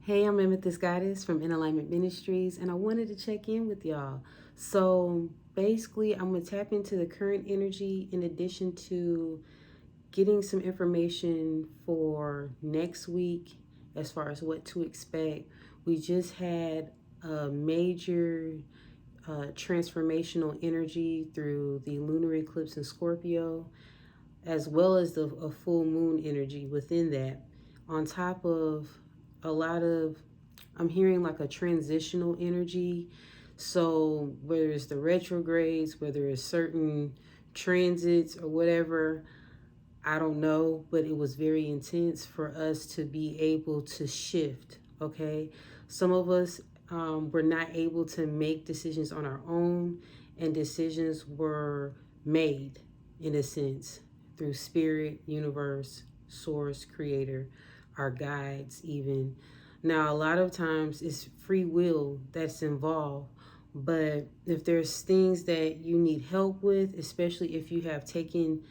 Hey, I'm Amethyst Goddess from InAlignment Ministries, and I wanted to check in with y'all. So basically, I'm going to tap into the current energy in addition to getting some information for next week as far as what to expect. We just had a major transformational energy through the lunar eclipse in Scorpio, as well as a full moon energy within that, on top of a lot of, I'm hearing like a transitional energy. So whether it's the retrogrades, whether it's certain transits or whatever, I don't know, but it was very intense for us to be able to shift. Okay, some of us were not able to make decisions on our own, and decisions were made in a sense through spirit, universe, source, creator, our guides, even. Now, a lot of times it's free will that's involved, but if there's things that you need help with, especially if you have taken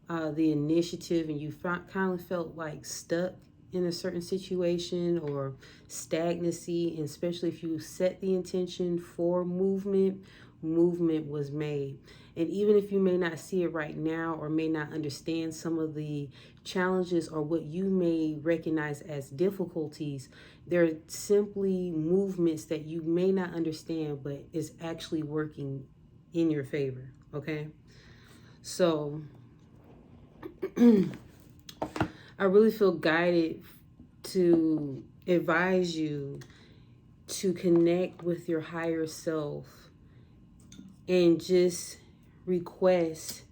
the initiative and you kind of felt like stuck in a certain situation or stagnancy, and especially if you set the intention for movement, movement was made. And even if you may not see it right now or may not understand some of the challenges or what you may recognize as difficulties, they're simply movements that you may not understand, but is actually working in your favor. Okay, so I really feel guided to advise you to connect with your higher self and just request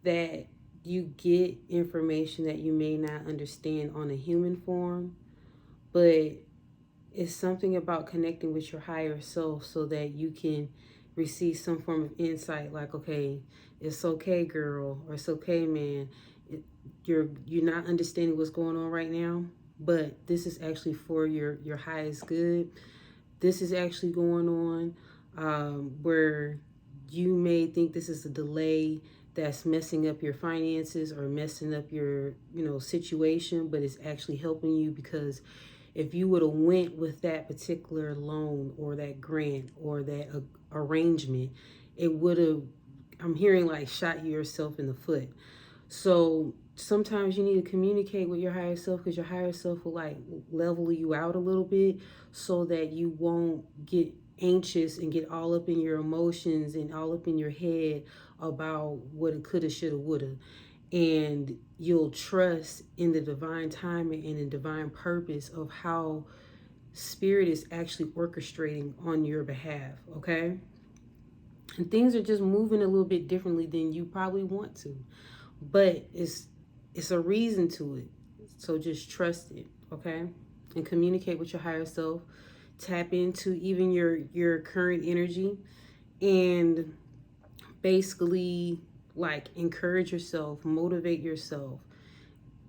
that you get information that you may not understand on a human form, but it's something about connecting with your higher self so that you can receive some form of insight, like, okay, it's okay, girl, or it's okay, man. You're not understanding what's going on right now, but this is actually for your highest good. This is actually going on where you may think this is a delay that's messing up your finances or messing up your situation, but it's actually helping you, because if you would have went with that particular loan or that grant or that arrangement, it would have, I'm hearing, like, shot yourself in the foot. So sometimes you need to communicate with your higher self, because your higher self will like level you out a little bit so that you won't get anxious and get all up in your emotions and all up in your head about what it coulda, shoulda, woulda. And you'll trust in the divine timing and the divine purpose of how spirit is actually orchestrating on your behalf. Okay, and things are just moving a little bit differently than you probably want to, but it's a reason to it. So just trust it. Okay, and communicate with your higher self. Tap into even your current energy, and basically, like, encourage yourself, motivate yourself,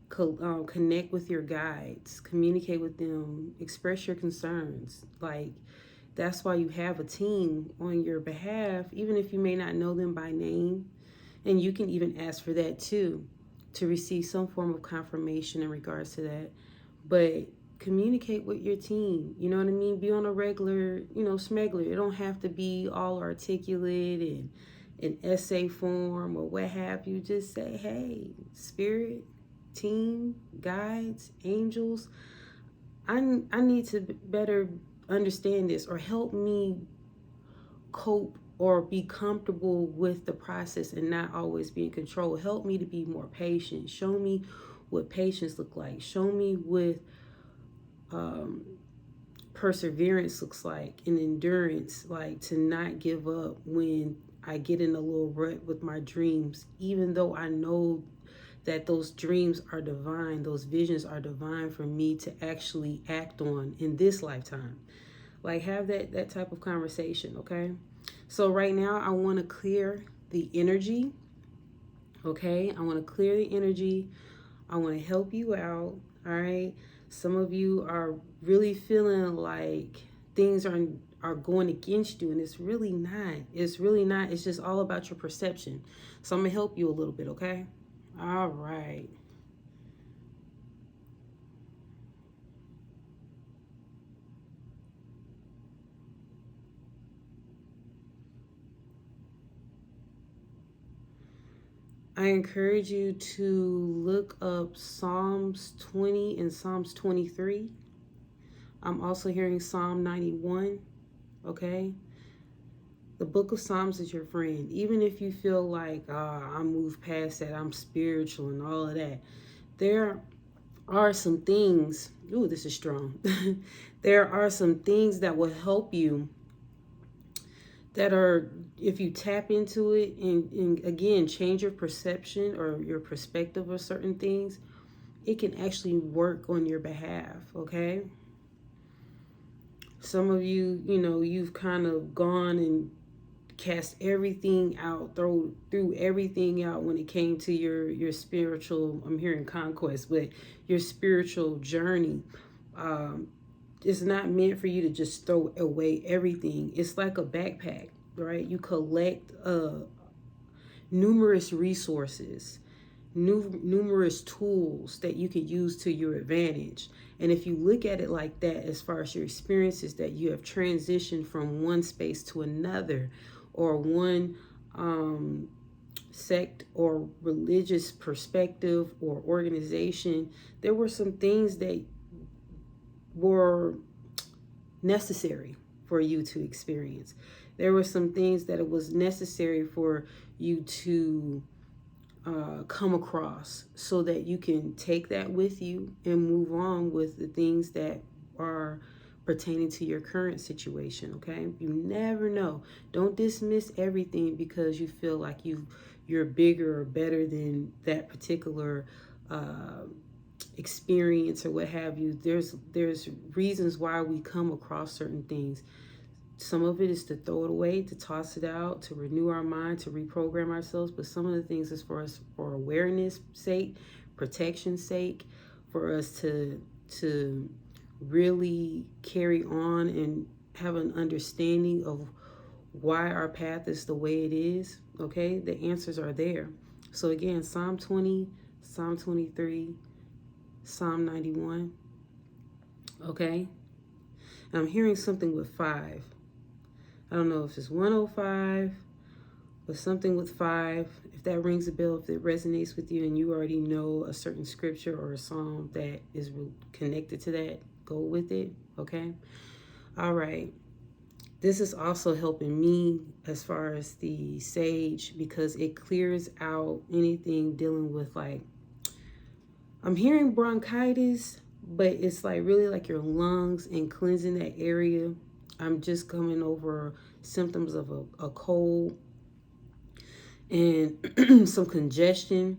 connect with your guides, communicate with them, express your concerns. Like, that's why you have a team on your behalf, even if you may not know them by name. And you can even ask for that too, to receive some form of confirmation in regards to that. But communicate with your team, you know what I mean? Be on a regular, smuggler. It don't have to be all articulate and in essay form or what have you. Just say, hey, spirit, team, guides, angels, I need to better understand this, or help me cope or be comfortable with the process and not always be in control. Help me to be more patient. Show me what patience look like. Show me what perseverance looks like, and endurance, like to not give up when I get in a little rut with my dreams, even though I know that those dreams are divine, those visions are divine for me to actually act on in this lifetime. Like, have that type of conversation. Okay, so right now I want to clear the energy. Okay, I want to clear the energy. I want to help you out. All right, some of you are really feeling like things are going against you, and it's really not. It's really not. It's just all about your perception. So I'm gonna help you a little bit. Okay, all right. I encourage you to look up Psalms 20 and Psalms 23. I'm also hearing Psalm 91, okay? The book of Psalms is your friend. Even if you feel like, I moved past that, I'm spiritual and all of that, there are some things, ooh, this is strong. There are some things that will help you that are, if you tap into it and again, change your perception or your perspective of certain things, it can actually work on your behalf, okay? Some of you, you've kind of gone and cast everything out, threw everything out when it came to your spiritual, I'm hearing conquest, but your spiritual journey. It's not meant for you to just throw away everything. It's like a backpack, right? You collect numerous resources, numerous tools that you can use to your advantage. And if you look at it like that, as far as your experiences that you have transitioned from one space to another, or one sect or religious perspective or organization, there were some things that were necessary for you to experience. There were some things that it was necessary for you to come across, so that you can take that with you and move on with the things that are pertaining to your current situation, okay? You never know. Don't dismiss everything because you feel like you're bigger or better than that particular experience or what have you. There's reasons why we come across certain things. Some of it is to throw it away, to toss it out, to renew our mind, to reprogram ourselves. But some of the things is for us, for awareness sake, protection sake, for us to really carry on and have an understanding of why our path is the way it is. Okay, the answers are there. So again, Psalm 20, Psalm 23, Psalm 91. Okay, and I'm hearing something with 5. I don't know if it's 105, but something with 5. If that rings a bell, if it resonates with you and you already know a certain scripture or a psalm that is connected to that, go with it, okay? All right. This is also helping me as far as the sage, because it clears out anything dealing with, like, I'm hearing bronchitis, but it's like really like your lungs and cleansing that area. I'm just coming over symptoms of a cold and some congestion,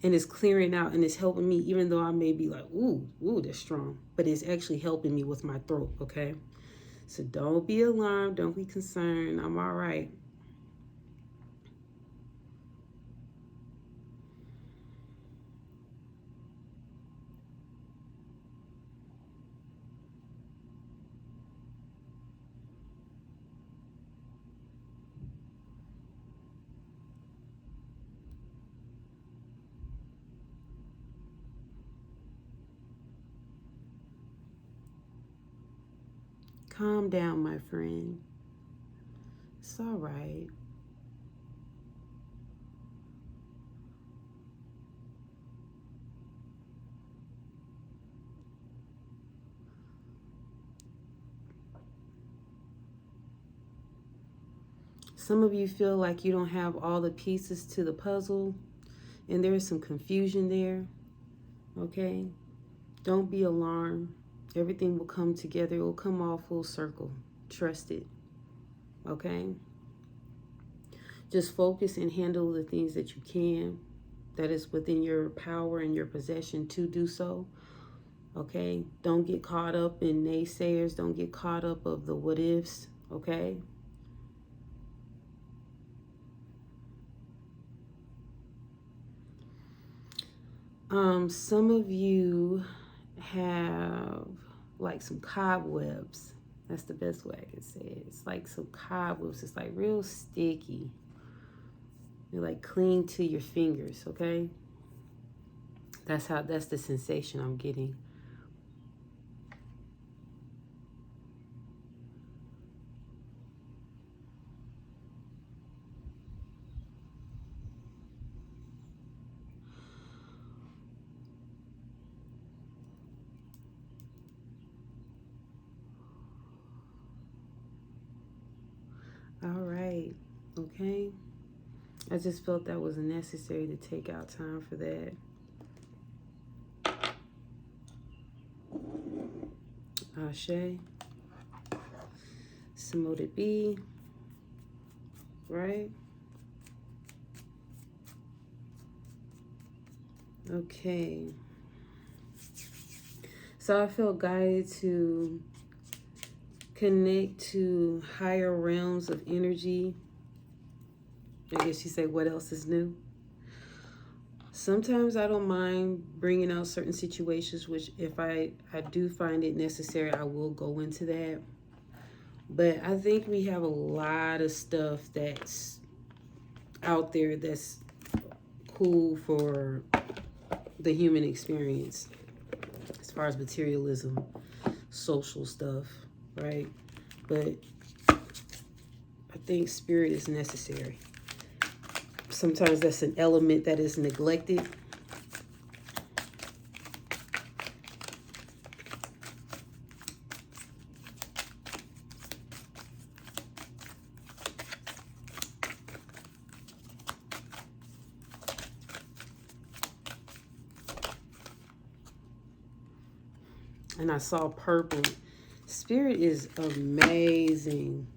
and it's clearing out and it's helping me, even though I may be like, ooh, that's strong, but it's actually helping me with my throat, okay? So don't be alarmed, don't be concerned, I'm all right. Calm down, my friend. It's all right. Some of you feel like you don't have all the pieces to the puzzle, and there is some confusion there, okay? Don't be alarmed. Everything will come together. It will come all full circle. Trust it, okay? Just focus and handle the things that you can, that is within your power and your possession to do so, okay? Don't get caught up in naysayers. Don't get caught up of the what ifs, okay? Some of you have like some cobwebs. That's the best way I can say it. It's like some cobwebs. It's like real sticky. They like cling to your fingers, okay? That's the sensation I'm getting. I just felt that was necessary to take out time for that. Ashe. Simote it be. Right? Okay. So I felt guided to connect to higher realms of energy. I guess you say, what else is new? Sometimes I don't mind bringing out certain situations, which if I do find it necessary, I will go into that. But I think we have a lot of stuff that's out there that's cool for the human experience as far as materialism, social stuff, right? But I think spirit is necessary. Sometimes that's an element that is neglected. And I saw purple. Spirit is amazing.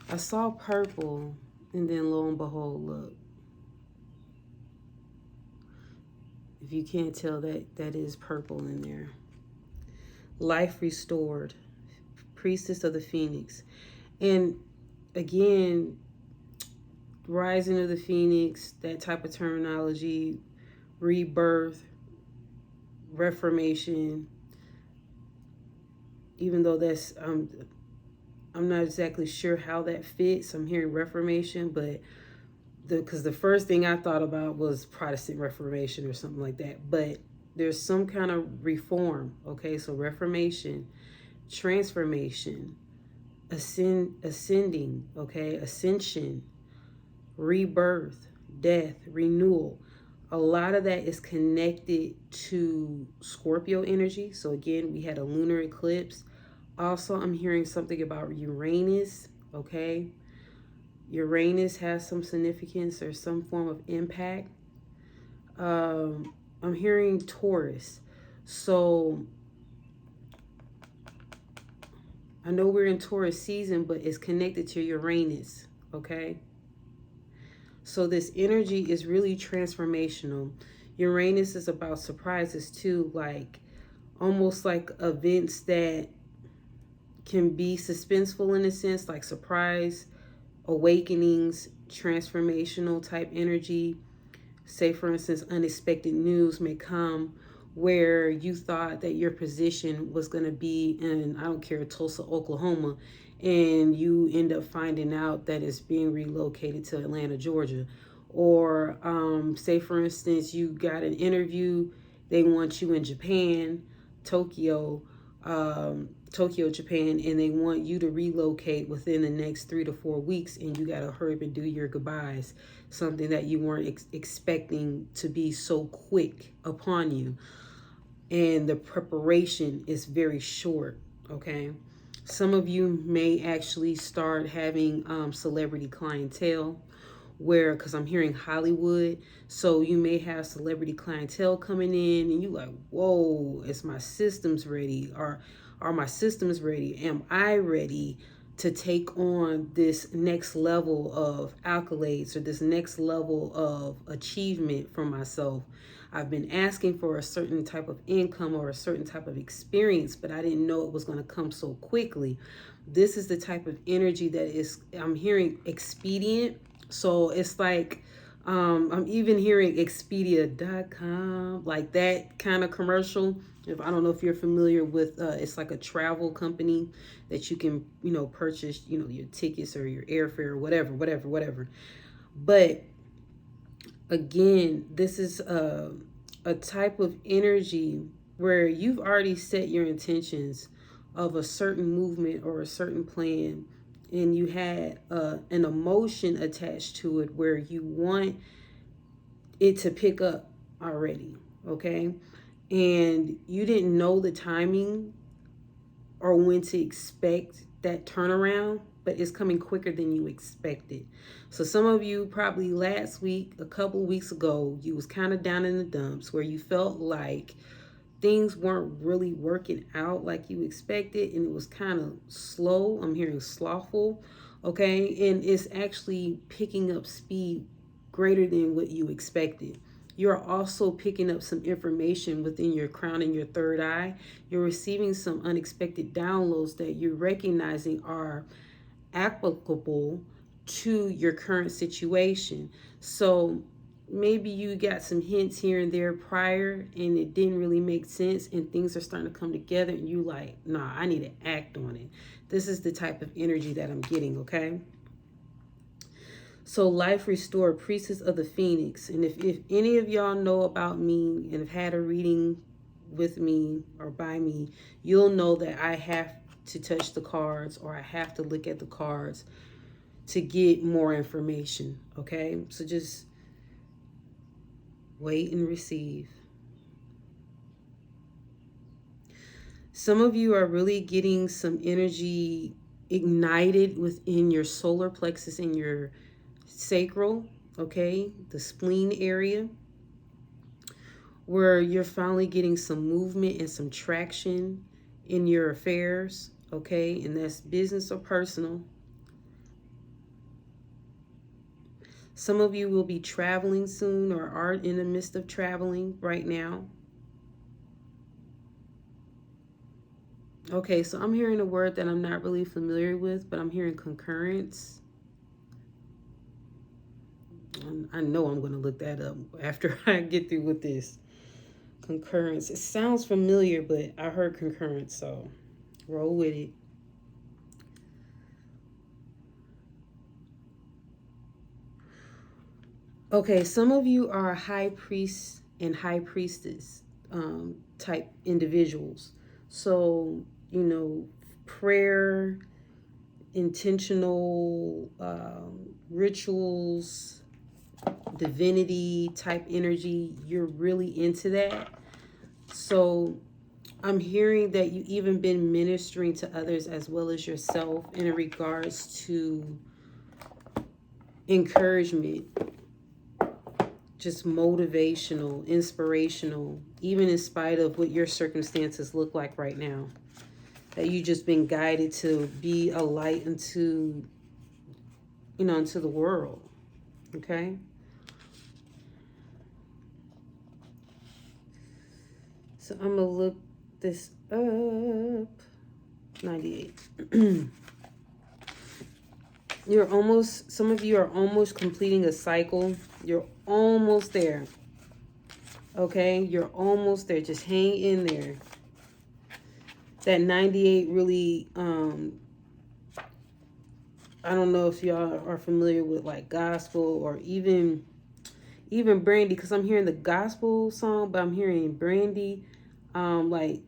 I saw purple, and then lo and behold, look. If you can't tell, that is purple in there. Life restored. Priestess of the Phoenix. And again, rising of the Phoenix, that type of terminology, rebirth, reformation, even though that's, I'm not exactly sure how that fits. I'm hearing reformation, but because the first thing I thought about was Protestant Reformation or something like that. But there's some kind of reform, okay? So reformation, transformation, ascending, okay? Ascension, rebirth, death, renewal. A lot of that is connected to Scorpio energy. So again, we had a lunar eclipse. Also, I'm hearing something about Uranus, okay? Uranus has some significance or some form of impact. I'm hearing Taurus. So I know we're in Taurus season, but it's connected to Uranus, okay? So this energy is really transformational. Uranus is about surprises too, like almost like events that can be suspenseful in a sense, like surprise, awakenings, transformational type energy. Say, for instance, unexpected news may come where you thought that your position was going to be in, I don't care, Tulsa, Oklahoma, and you end up finding out that it's being relocated to Atlanta, Georgia. Or say, for instance, you got an interview, they want you in Japan, Tokyo, Japan, and they want you to relocate within the next 3 to 4 weeks, and you got to hurry up and do your goodbyes, something that you weren't expecting to be so quick upon you. And the preparation is very short, okay? Some of you may actually start having celebrity clientele where, because I'm hearing Hollywood, so you may have celebrity clientele coming in and you like, whoa, is my systems ready? Are my systems ready? Am I ready to take on this next level of accolades or this next level of achievement for myself? I've been asking for a certain type of income or a certain type of experience, but I didn't know it was going to come so quickly. This is the type of energy that is, I'm hearing expedient. So it's like, I'm even hearing Expedia.com, like that kind of commercial. If I don't know if you're familiar with, it's like a travel company that you can, purchase, your tickets or your airfare or whatever. But again, this is a type of energy where you've already set your intentions of a certain movement or a certain plan, and you had an emotion attached to it where you want it to pick up already, okay? And you didn't know the timing or when to expect that turnaround, but it's coming quicker than you expected. So some of you probably last week, a couple weeks ago, you was kind of down in the dumps where you felt like things weren't really working out like you expected, and it was kind of slow. I'm hearing slothful, okay? And it's actually picking up speed greater than what you expected. You're also picking up some information within your crown and your third eye. You're receiving some unexpected downloads that you're recognizing are applicable to your current situation. So maybe you got some hints here and there prior and it didn't really make sense, and things are starting to come together and you like, nah, I need to act on it. This is the type of energy that I'm getting, okay? So life restored, priestess of the phoenix. And if any of y'all know about me and have had a reading with me or by me, you'll know that I have to touch the cards, or I have to look at the cards to get more information, okay? So just wait and receive. Some of you are really getting some energy ignited within your solar plexus and your sacral, okay? The spleen area, where you're finally getting some movement and some traction in your affairs, okay? And that's business or personal. Some of you will be traveling soon or are in the midst of traveling right now. Okay, so I'm hearing a word that I'm not really familiar with, but I'm hearing concurrence. I know I'm going to look that up after I get through with this. Concurrence. It sounds familiar, but I heard concurrence, so roll with it. Okay, some of you are high priest and high priestess type individuals. So, you know, prayer, intentional rituals, divinity type energy, you're really into that. So I'm hearing that you even been ministering to others as well as yourself in regards to encouragement, just motivational, inspirational, even in spite of what your circumstances look like right now. That you just been guided to be a light into, you know, into the world. Okay? So I'm going to look this up. 98. You're almost, some of you are almost completing a cycle. You're almost there. Okay? You're almost there. Just hang in there. That 98 really, I don't know if y'all are familiar with like gospel or even Brandy, because I'm hearing the gospel song, but I'm hearing Brandy, like,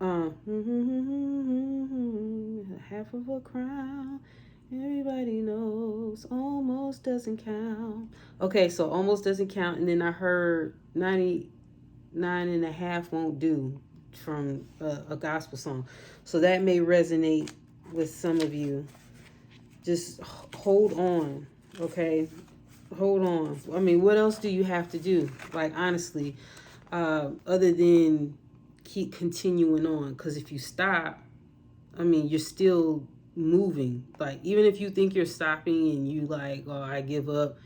half of a crown, everybody knows, almost doesn't count. Okay, so almost doesn't count, and then I heard 99 and a half won't do from a gospel song. So that may resonate with some of you. Just hold on, okay? Hold on. I mean, what else do you have to do? Like, honestly, other than keep continuing on. Because if you stop, I mean, you're still moving. Like, even if you think you're stopping and you like, oh, I give up,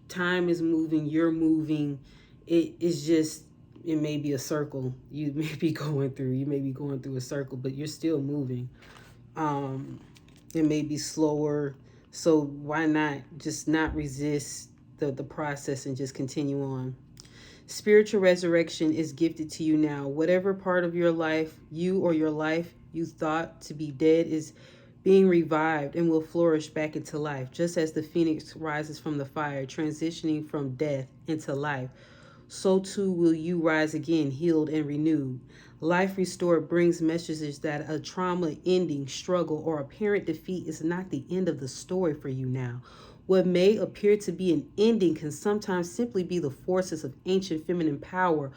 time is moving, you're moving. It is just, it may be a circle you may be going through. You may be going through a circle, but you're still moving. It may be slower. So why not just not resist the process and just continue on? Spiritual resurrection is gifted to you now. Whatever part of your life, you or your life you thought to be dead, is being revived and will flourish back into life, just as the phoenix rises from the fire, transitioning from death into life. So too will you rise again, healed and renewed. Life restored brings messages that a trauma ending, struggle, or apparent defeat is not the end of the story for you now. What may appear to be an ending can sometimes simply be the forces of ancient feminine power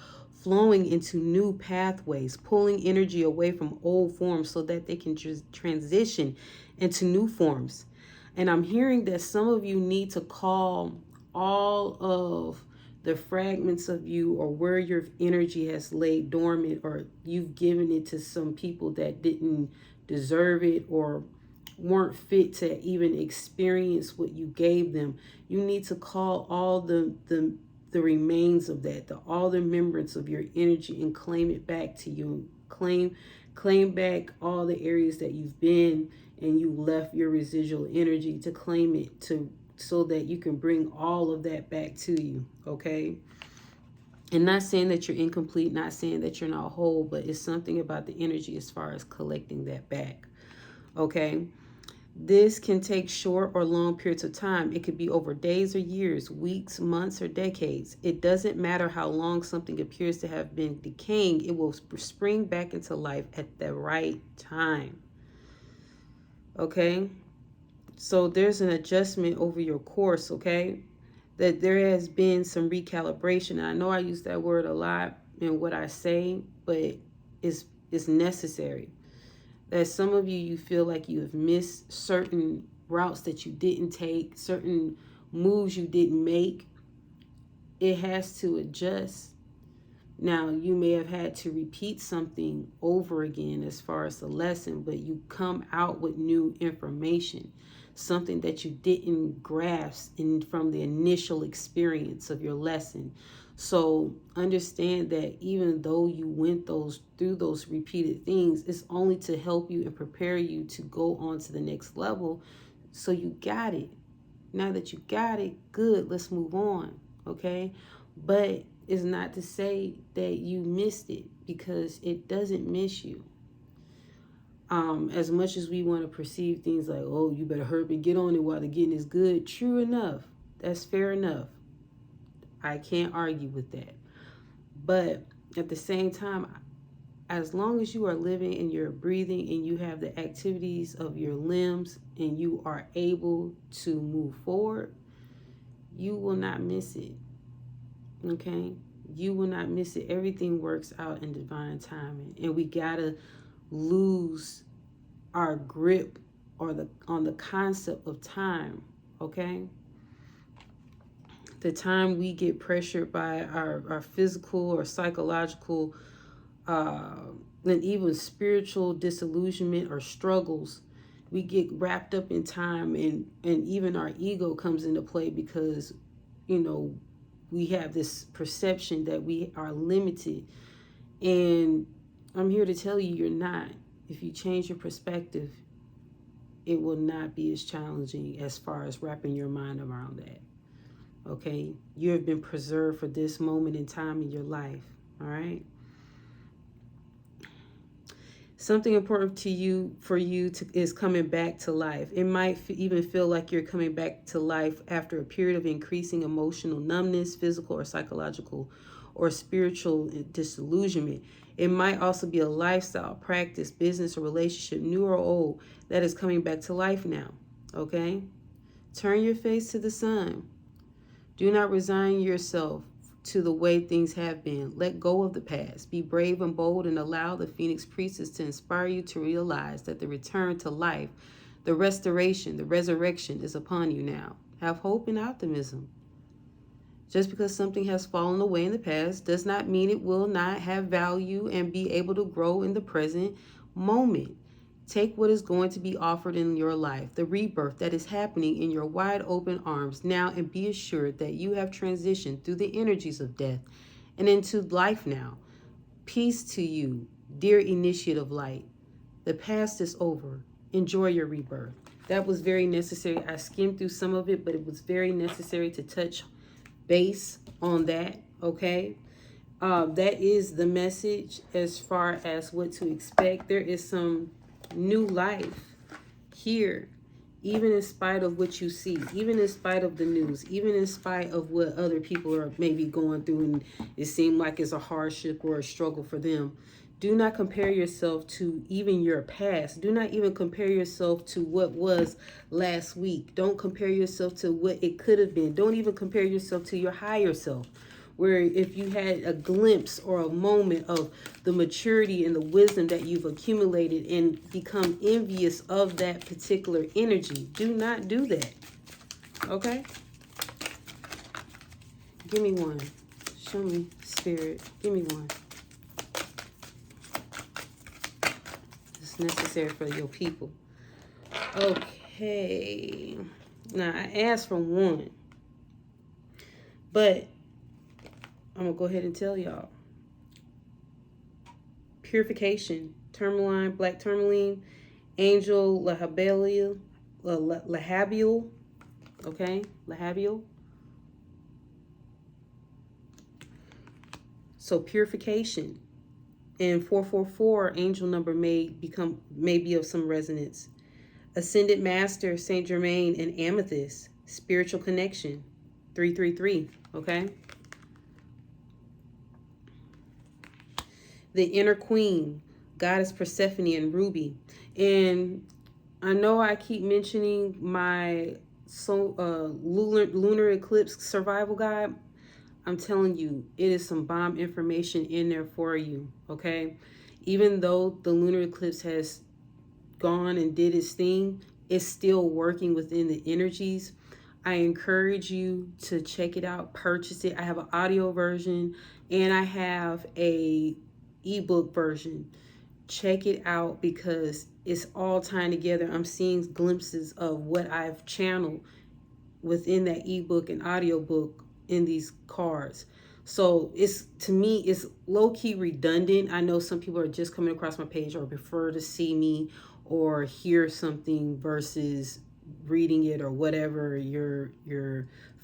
flowing into new pathways, pulling energy away from old forms so that they can transition into new forms. And I'm hearing that some of you need to call all of the fragments of you, or where your energy has laid dormant, or you've given it to some people that didn't deserve it or weren't fit to even experience what you gave them. You need to call all the remains of that, all the remembrance of your energy, and claim it back to you. Claim back all the areas that you've been and you left your residual energy, to claim it, to so that you can bring all of that back to you. Okay. And not saying that you're incomplete, not saying that you're not whole, but it's something about the energy as far as collecting that back. Okay. This can take short or long periods of time. It could be over days or years, weeks, months, or decades. It doesn't matter how long something appears to have been decaying. It will spring back into life at the right time. Okay? So there's an adjustment over your course, okay? That there has been some recalibration. And I know I use that word a lot in what I say, but it's necessary. That some of you feel like you have missed certain routes that you didn't take, certain moves you didn't make. It has to adjust. Now, you may have had to repeat something over again as far as the lesson, but you come out with new information, something that you didn't grasp from the initial experience of your lesson. So understand that even though you went through those repeated things, it's only to help you and prepare you to go on to the next level. So you got it. Now that you got it, good, let's move on. Okay? But it's not to say that you missed it, because it doesn't miss you. As much as we want to perceive things like, oh, you better hurry and get on it while the getting is good. True enough. That's fair enough. I can't argue with that. But at the same time, as long as you are living and you're breathing and you have the activities of your limbs and you are able to move forward, you will not miss it. Okay? You will not miss it. Everything works out in divine timing. And we gotta lose our grip on the concept of time. Okay? The time we get pressured by our physical or psychological and even spiritual disillusionment or struggles, we get wrapped up in time, and even our ego comes into play, because, we have this perception that we are limited. And I'm here to tell you, you're not. If you change your perspective, it will not be as challenging as far as wrapping your mind around that. Okay? You have been preserved for this moment in time in your life. All right? Something important is coming back to life. It might even feel like you're coming back to life after a period of increasing emotional numbness, physical or psychological or spiritual disillusionment. It might also be a lifestyle, practice, business, or relationship, new or old, that is coming back to life now. Okay? Turn your face to the sun. Do not resign yourself to the way things have been. Let go of the past. Be brave and bold, and allow the Phoenix Priestess to inspire you to realize that the return to life, the restoration, the resurrection is upon you now. Have hope and optimism. Just because something has fallen away in the past does not mean it will not have value and be able to grow in the present moment. Take what is going to be offered in your life, the rebirth that is happening in your wide open arms now, and be assured that you have transitioned through the energies of death and into life now. Peace to you, dear initiate of light. The past is over. Enjoy your rebirth. That was very necessary. I skimmed through some of it, but it was very necessary to touch base on that, okay? That is the message as far as what to expect. There is some new life here, even in spite of what you see, even in spite of the news, even in spite of what other people are maybe going through and it seems like it's a hardship or a struggle for them. Do not compare yourself to even your past. Do not even compare yourself to what was last week. Don't compare yourself to what it could have been. Don't even compare yourself to your higher self. where if you had a glimpse or a moment of the maturity and the wisdom that you've accumulated and become envious of that particular energy. Do not do that. Okay? Give me one. Show me, Spirit. Give me one. It's necessary for your people. Okay. Now, I asked for one. But I'm going to go ahead and tell y'all. Purification. Tourmaline, black tourmaline. Angel lahabial. Okay? Lahabial. So purification. And 444, angel number may be of some resonance. Ascended Master, Saint Germain, and Amethyst. Spiritual connection. 333. Okay? The Inner Queen, Goddess Persephone, and Ruby. And I know I keep mentioning my Lunar Eclipse Survival Guide. I'm telling you, it is some bomb information in there for you, okay? Even though the lunar eclipse has gone and did its thing, it's still working within the energies. I encourage you to check it out, purchase it. I have an audio version and I have a ebook version. Check it out because it's all tying together. I'm seeing glimpses of what I've channeled within that ebook and audiobook in these cards. So it's, to me, it's low-key redundant. I know some people are just coming across my page or prefer to see me or hear something versus reading it, or whatever. Your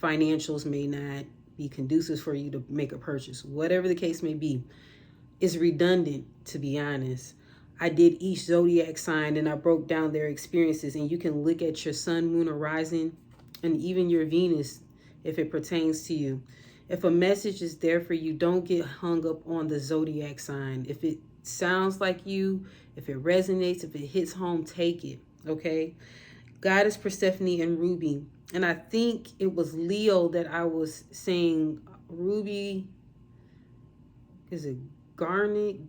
financials may not be conducive for you to make a purchase. Whatever the case may be, it's redundant, to be honest. I did each zodiac sign and I broke down their experiences, and you can look at your sun, moon, or rising, and even your Venus if it pertains to you. If a message is there for you, don't get hung up on the zodiac sign. If it sounds like you, if it resonates, if it hits home, take it, okay? Goddess Persephone and Ruby. And I think it was Leo that I was saying Ruby, is it garnet?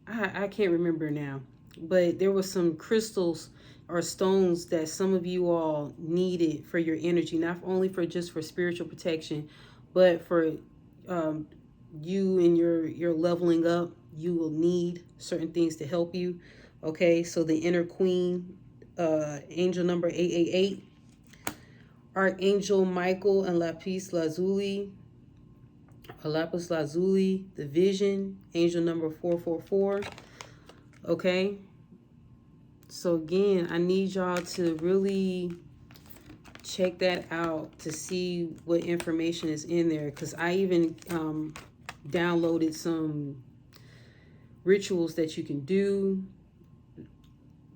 I can't remember now. But there was some crystals or stones that some of you all needed for your energy, not only for just for spiritual protection, but for you and your leveling up. You will need certain things to help you. Okay, so the Inner Queen, angel number 888, Archangel Michael and lapis lazuli, the Vision, angel number 444. Okay. So again, I need y'all to really check that out to see what information is in there, because I even downloaded some rituals that you can do,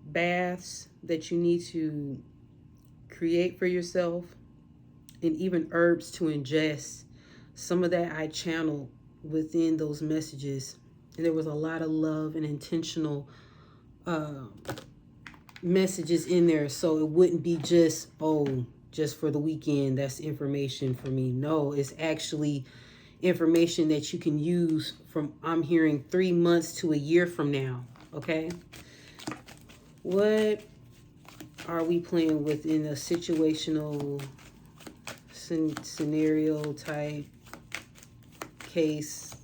baths that you need to create for yourself, and even herbs to ingest. Some of that I channeled within those messages, and there was a lot of love and intentional messages in there, so it wouldn't be just, oh, just for the weekend, that's information for me. No, it's actually information that you can use from, I'm hearing, 3 months to a year from now. Okay, what are we playing with in a situational scenario type case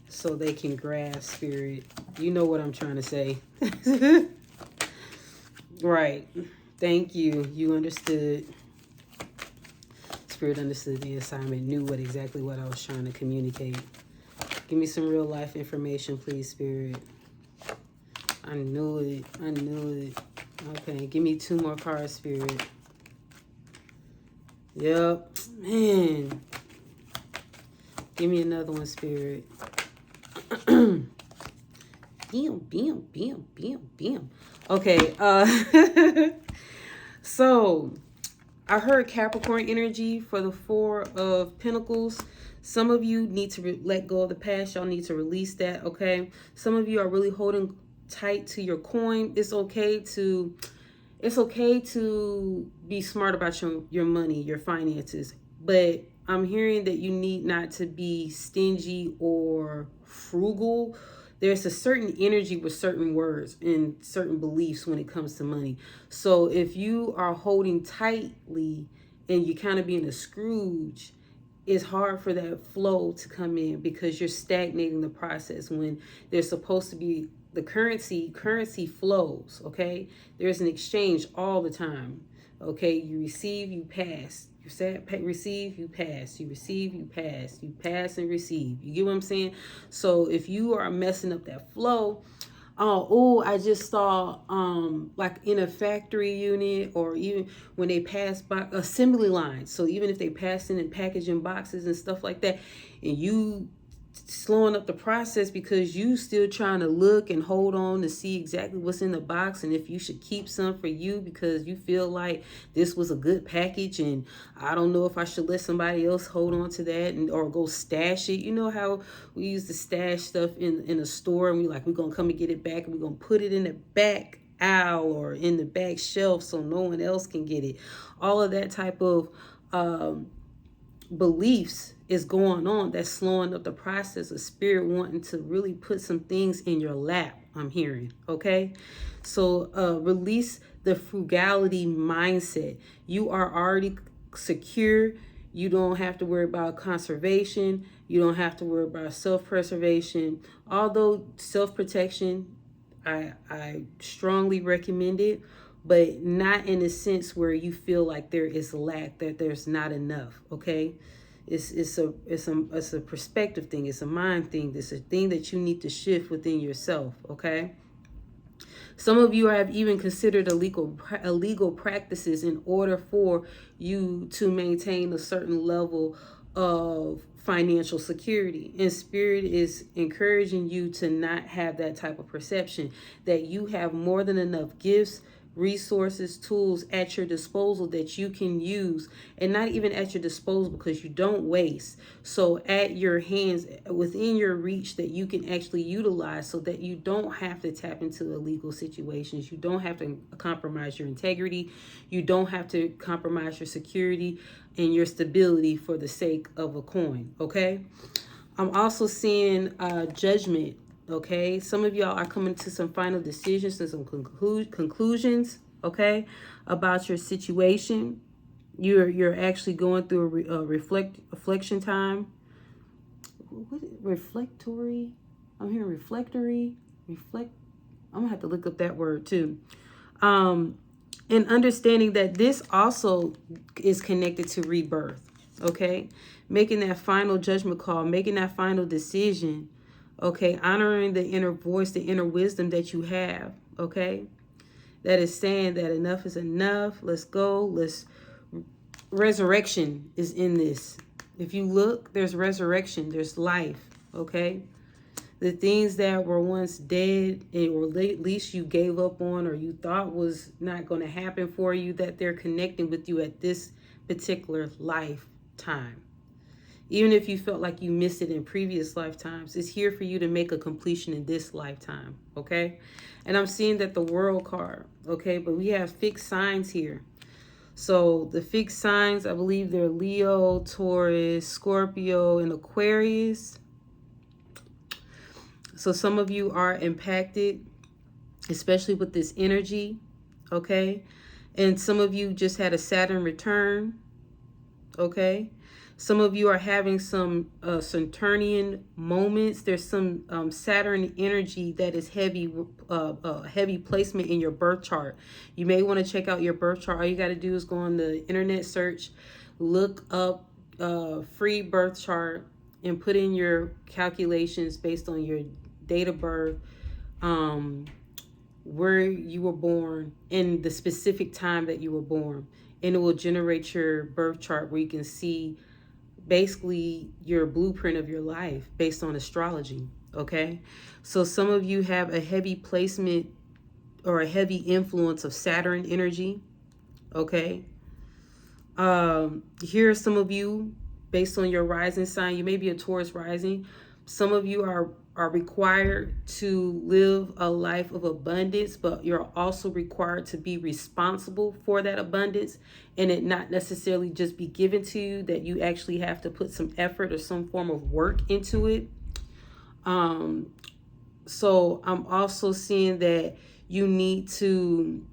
so they can grasp, Spirit? You know what I'm trying to say. Right. Thank you. You understood. Spirit understood the assignment, knew exactly what I was trying to communicate. Give me some real life information, please, Spirit. I knew it. I knew it. Okay, give me 2 more cards, Spirit. Yep. Man. Give me another one, Spirit. Bam, bam, bam, bam, bam. Okay, so I heard Capricorn energy for the 4 of Pentacles. Some of you need to let go of the past. Y'all need to release that, okay? Some of you are really holding tight to your coin. It's okay to be smart about your money, your finances. but I'm hearing that you need not to be stingy or frugal. There's a certain energy with certain words and certain beliefs when it comes to money. So if you are holding tightly and you're kind of being a Scrooge, it's hard for that flow to come in because you're stagnating the process when there's supposed to be the currency flows. Okay, there's an exchange all the time. Okay, you receive, you pass. You receive, you pass. You receive, you pass. You pass and receive. You get what I'm saying? So if you are messing up that flow, I just saw like in a factory unit, or even when they pass by assembly lines. So even if they pass in and packaging boxes and stuff like that, and you slowing up the process because you still trying to look and hold on to see exactly what's in the box, and if you should keep some for you because you feel like this was a good package, and I don't know if I should let somebody else hold on to that, and or go stash it. You know how we used to stash stuff in a store, and we're gonna come and get it back, and we're gonna put it in the back aisle or in the back shelf so no one else can get it. All of that type of beliefs is going on that's slowing up the process of spirit wanting to really put some things in your lap, I'm hearing. Okay, so release the frugality mindset. You are already secure. You don't have to worry about conservation. You don't have to worry about self-preservation. Although self-protection, I strongly recommend it, but not in a sense where you feel like there is lack, that there's not enough. Okay, it's a perspective thing. It's a mind thing. It's a thing that you need to shift within yourself. Okay. Some of you have even considered illegal practices in order for you to maintain a certain level of financial security. And spirit is encouraging you to not have that type of perception, that you have more than enough gifts, resources, tools at your disposal that you can use, and not even at your disposal because you don't waste. So at your hands, within your reach, that you can actually utilize so that you don't have to tap into illegal situations. You don't have to compromise your integrity. You don't have to compromise your security and your stability for the sake of a coin. Okay. I'm also seeing judgment. Okay, some of y'all are coming to some final decisions and some conclusions, okay, about your situation. You're actually going through a reflection time. What reflectory? I'm hearing reflectory. I'm gonna have to look up that word too. And understanding that this also is connected to rebirth. Okay, making that final judgment call, making that final decision. Okay, honoring the inner voice, the inner wisdom that you have, okay? That is saying that enough is enough. Let's go. Resurrection is in this. If you look, there's resurrection, there's life, okay? The things that were once dead, or at least you gave up on, or you thought was not going to happen for you, that they're connecting with you at this particular lifetime. Even if you felt like you missed it in previous lifetimes, it's here for you to make a completion in this lifetime, okay? And I'm seeing that the World card, okay? But we have fixed signs here. So the fixed signs, I believe they're Leo, Taurus, Scorpio, and Aquarius. So some of you are impacted, especially with this energy, okay? And some of you just had a Saturn return, okay? Some of you are having some Saturnian moments. There's some Saturn energy that is heavy placement in your birth chart. You may want to check out your birth chart. All you got to do is go on the internet, search, look up free birth chart, and put in your calculations based on your date of birth, where you were born, and the specific time that you were born. And it will generate your birth chart where you can see basically your blueprint of your life based on astrology, okay? So some of you have a heavy placement or a heavy influence of Saturn energy, okay? Here are some of you, based on your rising sign, you may be a Taurus rising, Some of you are required to live a life of abundance, but you're also required to be responsible for that abundance, and it not necessarily just be given to you, that you actually have to put some effort or some form of work into it. So I'm also seeing that you need to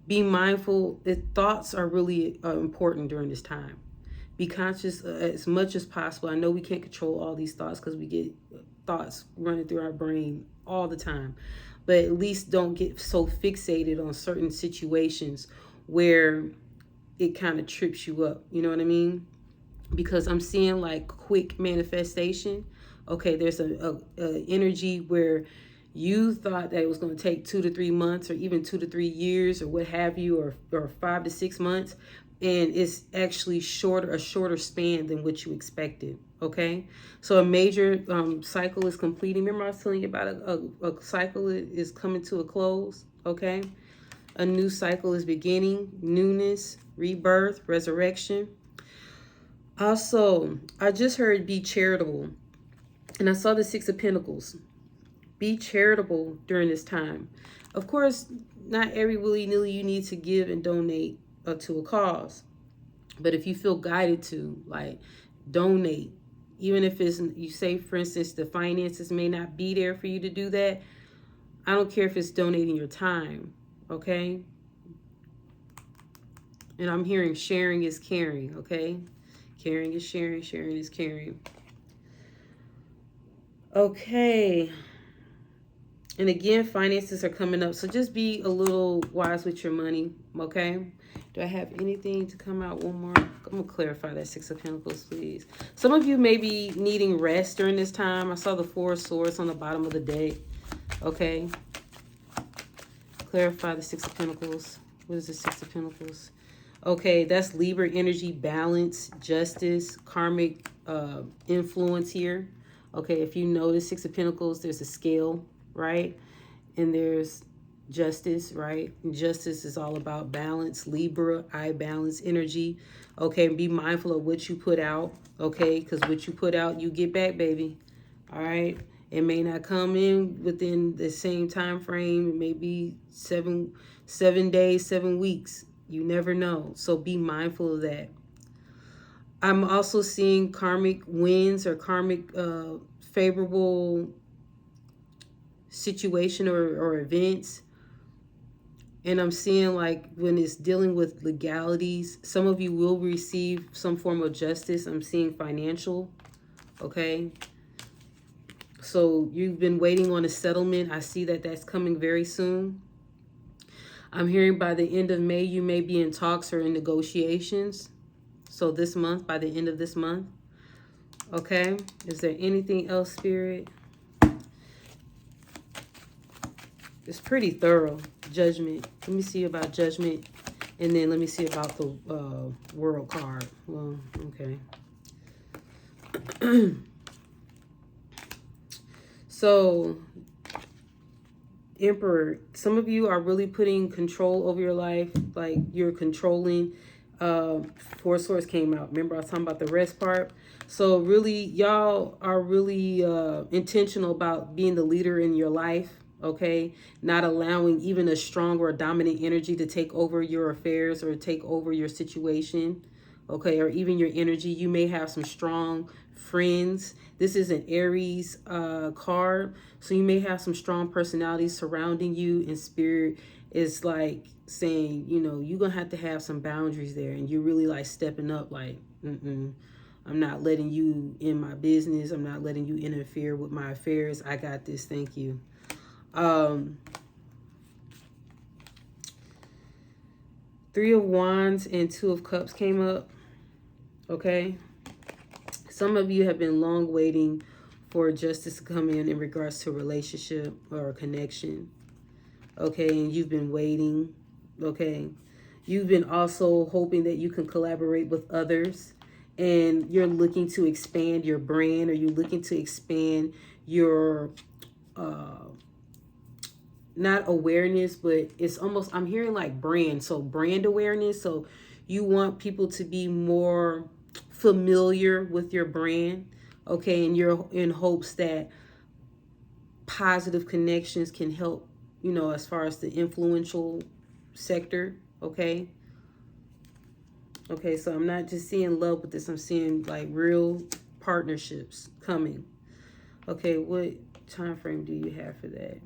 be mindful that thoughts are really important during this time. Be conscious as much as possible. I know we can't control all these thoughts because we get thoughts running through our brain all the time. But at least don't get so fixated on certain situations where it kind of trips you up. You know what I mean? Because I'm seeing like quick manifestation. Okay, there's a energy where you thought that it was going to take 2 to 3 months, or even 2 to 3 years, or what have you, or 5 to 6 months, and it's actually a shorter span than what you expected. Okay, so a major cycle is completing. Remember I was telling you about a cycle is coming to a close. Okay, a new cycle is beginning, newness, rebirth, resurrection. Also, I just heard be charitable, and I saw the 6 of Pentacles. Be charitable during this time. Of course, not every willy-nilly you need to give and donate to a cause. But if you feel guided to, like, donate, even if it's, you say, for instance, the finances may not be there for you to do that. I don't care if it's donating your time, okay? And I'm hearing sharing is caring, okay? Caring is sharing, sharing is caring. Okay. And again, finances are coming up. So just be a little wise with your money, okay? Do I have anything to come out? One more. I'm going to clarify that 6 of Pentacles, please. Some of you may be needing rest during this time. I saw the 4 of Swords on the bottom of the deck, okay? Clarify the 6 of Pentacles. What is the 6 of Pentacles? Okay, that's Libra energy, balance, justice, karmic influence here. Okay, if you notice 6 of Pentacles, there's a scale, right? And there's justice, right? And justice is all about balance. Libra, I balance energy. Okay, be mindful of what you put out, okay? Because what you put out, you get back, baby. All right? It may not come in within the same time frame. It may be 7 days, 7 weeks. You never know. So be mindful of that. I'm also seeing karmic wins or karmic favorable situation or events. And I'm seeing, like, when it's dealing with legalities, some of you will receive some form of justice. I'm seeing financial, okay? So you've been waiting on a settlement. I see that that's coming very soon. I'm hearing by the end of May, you may be in talks or in negotiations. So this month, by the end of this month. Okay. Is there anything else, Spirit? It's pretty thorough. Judgment. Let me see about judgment. And then let me see about the world card. Well, okay. So, Emperor, some of you are really putting control over your life. Like, you're controlling. 4 of Swords came out. Remember I was talking about the rest part? So really, y'all are really intentional about being the leader in your life, okay? Not allowing even a strong or a dominant energy to take over your affairs or take over your situation, okay? Or even your energy. You may have some strong friends. This is an Aries card. So you may have some strong personalities surrounding you, and Spirit is like saying, you know, you're going to have some boundaries there, and you're really like stepping up, like, I'm not letting you in my business. I'm not letting you interfere with my affairs. I got this. Thank you. 3 of Wands and 2 of Cups came up. Okay. Some of you have been long waiting for justice to come in regards to a relationship or a connection. Okay. And you've been waiting. Okay. You've been also hoping that you can collaborate with others, and you're looking to expand your brand, or you're looking to expand your, not awareness, but it's almost, I'm hearing like brand. So brand awareness. So you want people to be more familiar with your brand. Okay, and you're in hopes that positive connections can help, you know, as far as the influential sector. Okay. Okay, so I'm not just seeing love with this. I'm seeing like real partnerships coming. Okay, what time frame do you have for that?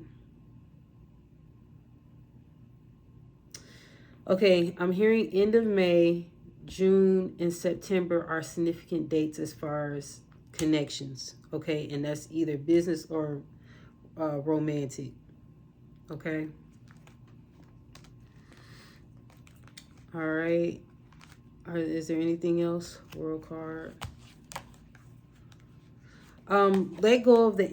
Okay, I'm hearing end of May, June, and September are significant dates as far as connections. Okay, and that's either business or romantic. Okay. All right. Is there anything else? World card. Let go of the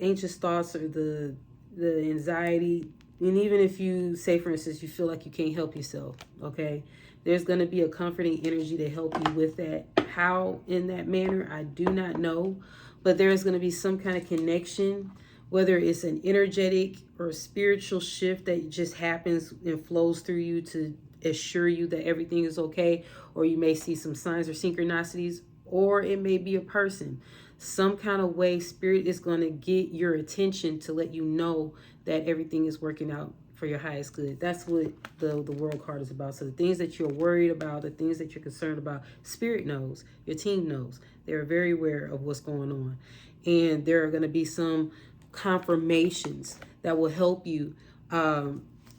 anxious thoughts or the anxiety. And even if you say, for instance, you feel like you can't help yourself, okay, there's going to be a comforting energy to help you with that. How in that manner, I do not know, but there's going to be some kind of connection, whether it's an energetic or spiritual shift that just happens and flows through you to assure you that everything is okay, or you may see some signs or synchronicities, or it may be a person. Some kind of way spirit is going to get your attention to let you know that everything is working out for your highest good. That's what the world card is about. So the things that you're worried about, the things that you're concerned about, spirit knows, your team knows. They're very aware of what's going on. And there are going to be some confirmations that will help you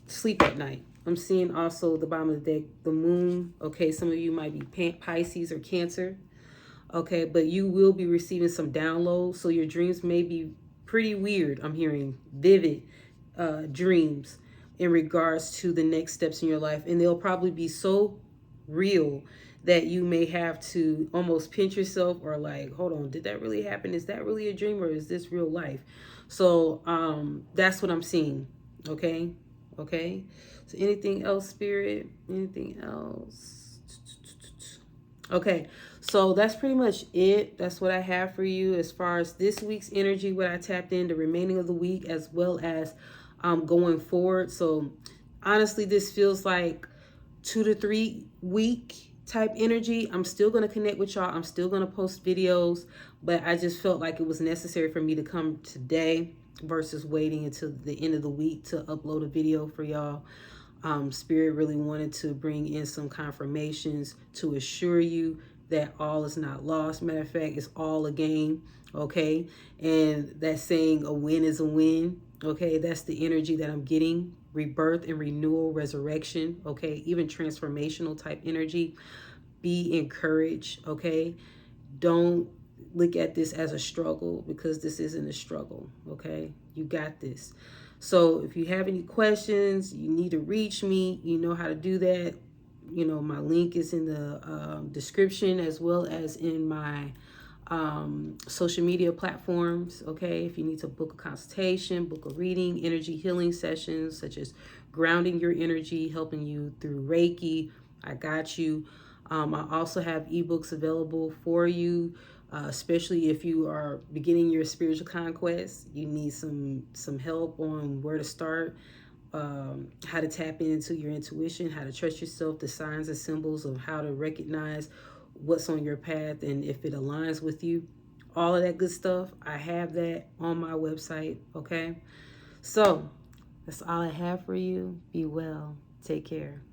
sleep at night. I'm seeing also the bottom of the deck, the moon. Okay, some of you might be Pisces or Cancer. Okay, but you will be receiving some downloads. So your dreams may be pretty weird. I'm hearing vivid dreams in regards to the next steps in your life. And they'll probably be so real that you may have to almost pinch yourself or like, hold on, did that really happen? Is that really a dream or is this real life? So that's what I'm seeing. Okay. Okay. So anything else, Spirit? Anything else? Okay, so that's pretty much it. That's what I have for you as far as this week's energy, what I tapped in, the remaining of the week, as well as going forward. So honestly, this feels like 2 to 3 week type energy. I'm still going to connect with y'all. I'm still going to post videos, but I just felt like it was necessary for me to come today versus waiting until the end of the week to upload a video for y'all. Spirit really wanted to bring in some confirmations to assure you that all is not lost. Matter of fact, it's all a game. Okay. And that saying a win is a win. Okay. That's the energy that I'm getting. Rebirth and renewal, resurrection. Okay. Even transformational type energy. Be encouraged. Okay. Don't look at this as a struggle, because this isn't a struggle. Okay. You got this. So if you have any questions, you need to reach me, you know how to do that. You know, my link is in the description, as well as in my social media platforms. Okay, if you need to book a consultation, book a reading, energy healing sessions, such as grounding your energy, helping you through Reiki, I got you. I also have ebooks available for you, especially if you are beginning your spiritual conquest. You need some help on where to start, how to tap into your intuition, how to trust yourself, the signs and symbols of how to recognize what's on your path and if it aligns with you. All of that good stuff, I have that on my website. Okay, so that's all I have for you. Be well. Take care.